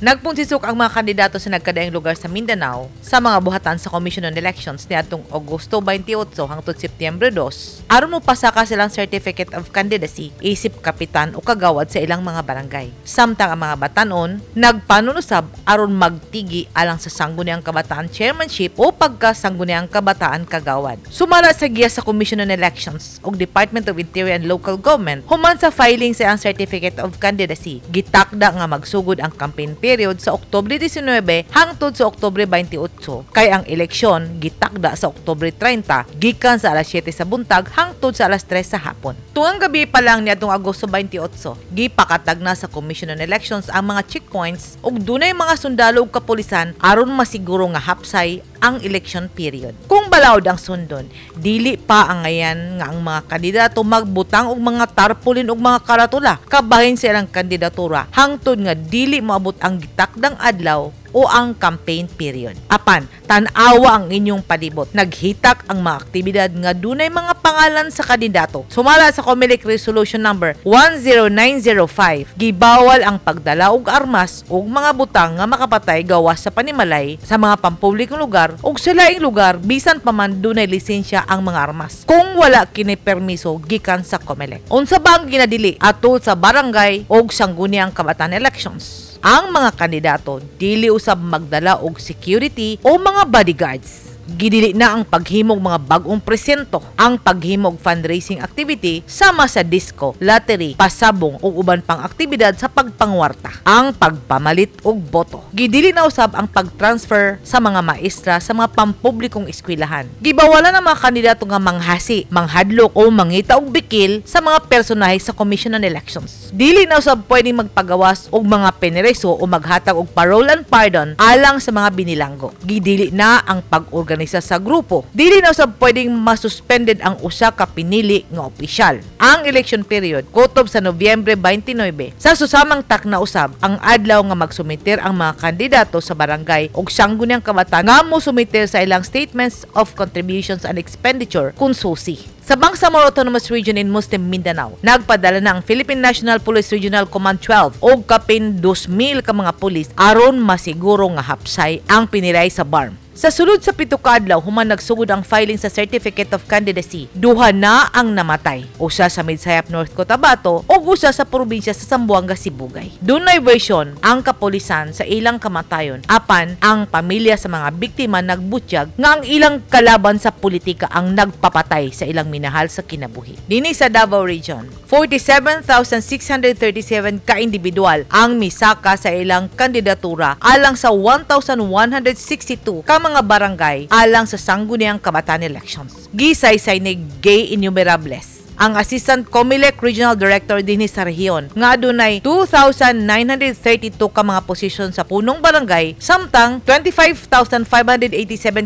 Nagpunsisok ang mga kandidato sa nagkadaing lugar sa Mindanao sa mga buhatan sa Commission on Elections niadtong Agosto 28 hangtod Setyembre 2 aron mo pasaka silang Certificate of Candidacy isip kapitan o kagawad sa ilang mga barangay. Samtang ang mga batanon nagpanunusab aron magtigi alang sa Sangguniang Kabataan Chairmanship o pagka-Sangguniang Kabataan Kagawad. Sumala sa giya sa Commission on Elections ug Department of Interior and Local Government human sa filing sa ang Certificate of Candidacy. Gitakda nga magsugod ang campaign period sa Oktubre 19 hangtod sa Oktubre 28 kay ang eleksyon gitakda sa Oktubre 30 gikan sa alas 7 sa buntag hangtod sa alas 3 sa hapon. Tuang gabi pa lang niadtong Agosto 28 gipakatag na sa Commission on Elections ang mga checkpoints ug dunay mga sundalo ug kapulisan aron masiguro nga hapsay ang election period. Kung balawd ang sundon, dili pa ang ngayan nga ang mga kandidato magbutang og mga tarpaulin og mga karatula kabahin sa ilang kandidatura hangtod nga dili moabot ang gitakdang adlaw o ang campaign period. Apan, tan-awa ang inyong palibot. Naghitak ang mga aktibidad nga dunay mga pangalan sa kandidato. Sumala sa COMELEC Resolution number 10905, gibawal ang pagdala og armas ug mga butang nga makapatay gawas sa panimalay sa mga pampublikong lugar ug sa laing lugar bisan pa man dunay lisensya ang mga armas. Kung wala kini permiso gikan sa COMELEC. Unsa ba ang ginadili atol sa barangay ug Sangguniang Kabataan Elections? Ang mga kandidato dili usab magdala og security o mga bodyguards. Gidili na ang paghimog mga bagong presento, ang paghimog fundraising activity sama sa disco, lottery, pasabong ug uban pang aktibidad sa pagpangwarta, ang pagpamalit og boto. Gidili na usab ang pagtransfer sa mga maestra sa mga pampublikong eskwelahan. Gibawalan ang mga kandidato nga manghasi, manghadlok o mangita og bikil sa mga personahe sa Commission on Elections. Dili na usab pwedeng magpagawas og mga penereso o maghatag og parole and pardon alang sa mga binilanggo. Gidili na ang pag-organisa sa grupo. Dili na usab pwedeng masuspended ang usa ka pinili nga opisyal. Ang election period kutob sa Nobyembre 29. Sa susamang takna usab ang adlaw nga magsumiter ang mga kandidato sa barangay ug Sangguniang Kabataan nga mosumiter sa ilang statements of contributions and expenditure kun susi. Sa Bangsamoro Autonomous Region in Muslim Mindanao, nagpadala na ang Philippine National Police Regional Command 12 o kapin 2,000 ka mga pulis aron masiguro nga hapsay ang piniray sa BARM. Sa sulod sa 7 ka adlaw, human nagsugod ang filing sa Certificate of Candidacy. Duha na ang namatay. Usa sa Midsayap, North Cotabato o usa sa probinsya sa Zamboanga, Sibugay. Dunay version ang kapulisan sa ilang kamatayon. Apan ang pamilya sa mga biktima nagbutyag nga ang ilang kalaban sa politika ang nagpapatay sa ilang minahal sa kinabuhi. Dinhi sa Davao Region, 47,637 ka individual ang misaka sa ilang kandidatura alang sa 1,162 ka mga barangay alang sa Sangguniang Kabataan Elections. Gisaysay ni Gay Innumerables, ang Assistant COMELEC Regional Director dinhi sa rehiyon, nga adunay 2,932 ka mga posisyon sa punong barangay, samtang 25,587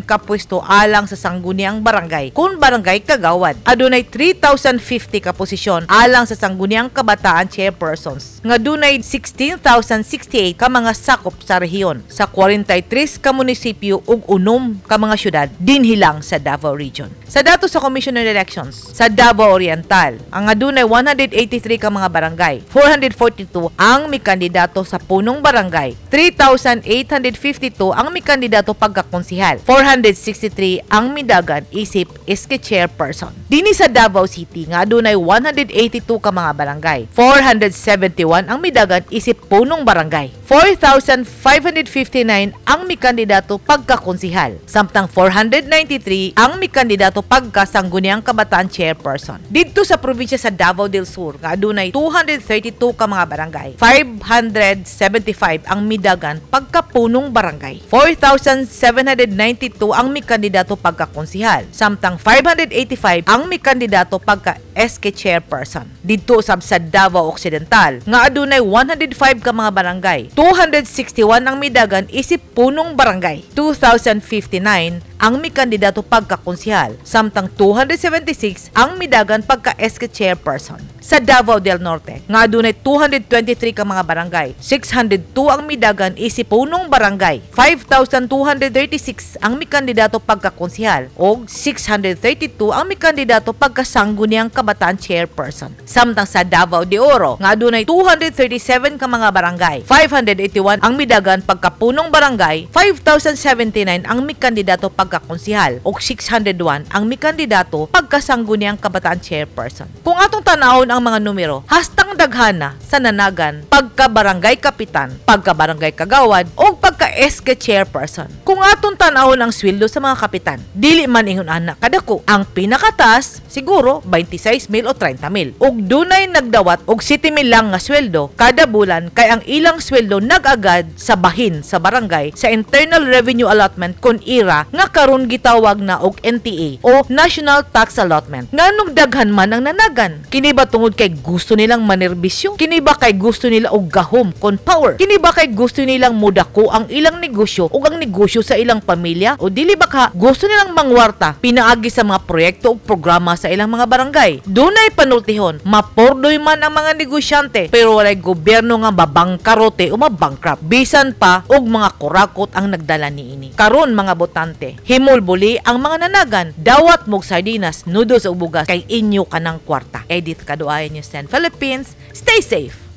ka pwesto alang sa Sangguniang Barangay kun barangay kagawad. Adunay 3,050 ka posisyon alang sa Sangguniang Kabataan Chairpersons, nga adunay 16,068 ka mga sakop sa rehiyon sa 43 ka munisipyo ug 6 ka mga syudad dinhi lang sa Davao Region. Sa datos sa Commission on Elections sa Davao Oriental, ang adunay 183 ka mga barangay, 442 ang may kandidato sa punong barangay, 3,852 ang may kandidato pagkakonsihal, 463 ang midagan isip SK Chairperson. Dini sa Davao City nga adunay 182 ka mga barangay, 471 ang midagan isip punong barangay, 4,559 ang may kandidato pagkakonsihal, samtang 493 ang may kandidato pagkasangguniang kabataan chairperson. Dito sa probinsya sa Davao del Sur, nga adunay 232 ka mga barangay, 575 ang midagan pagkapunong barangay, 4,792 ang may kandidato pagkakonsihal, samtang 585 ang may kandidato pagka SK chairperson. Dito sa Davao Occidental, nga adunay 105 ka mga barangay, 261 ang midagan isip punong barangay, 2,059 ang mi kandidato pagka-konsyehal, samtang 276 ang midagan pagka-SK chairperson. Sa Davao del Norte, nga adunay 223 ka mga barangay, 602 ang midagan isip punong barangay, 5,236 ang mi kandidato pagka-konsyehal o 632 ang mi kandidato pagka-sangguniang kabataan chairperson. Samtang sa Davao de Oro, nga adunay 237 ka mga barangay, 581 ang midagan pagka-punong barangay, 5,079 ang mi kandidato pagka-konsyehal o 601 ang mi kandidato pagka-sangguniang kabataan chairperson. Kung atong tanawon ang mga numero, hastang daghana sa nanagan pagka-barangay kapitan, pagka-barangay kagawad o pagka-SK chairperson. Kung atong tanawon ang sweldo sa mga kapitan, dili man ingon ana kadako. Ang pinakatas siguro 26,000 o 30,000. Ug dunay nagdawat og 7,000 lang nga sweldo kada bulan kay ang ilang sweldo nag-agad sa bahin sa barangay sa Internal Revenue Allotment kon IRA nga karon gitawag na og NTA o National Tax Allotment. Nganong daghan man ang nanagan? Kini ba tungod kay gusto nilang manerbisyo? Kini ba kay gusto nila og gahom kon power? Kini ba kay gusto nilang mudako ang ilang negosyo o ang negosyo sa ilang pamilya? O dili ba ka gusto nilang mangwarta pinaagi sa mga proyekto o programa sa ilang mga barangay? Dunay panultihon, mapordoy man ang mga negosyante pero walay gobyerno nga babangkarote o mabankrupt. Bisan pa og mga kurakot ang nagdala niini. Karon mga botante, himulbuli ang mga nanagan, dawat mog sardinas, noodles o bugas kay inyo kanang kwarta. Edith Kaduayan, News 10 Philippines. Stay safe!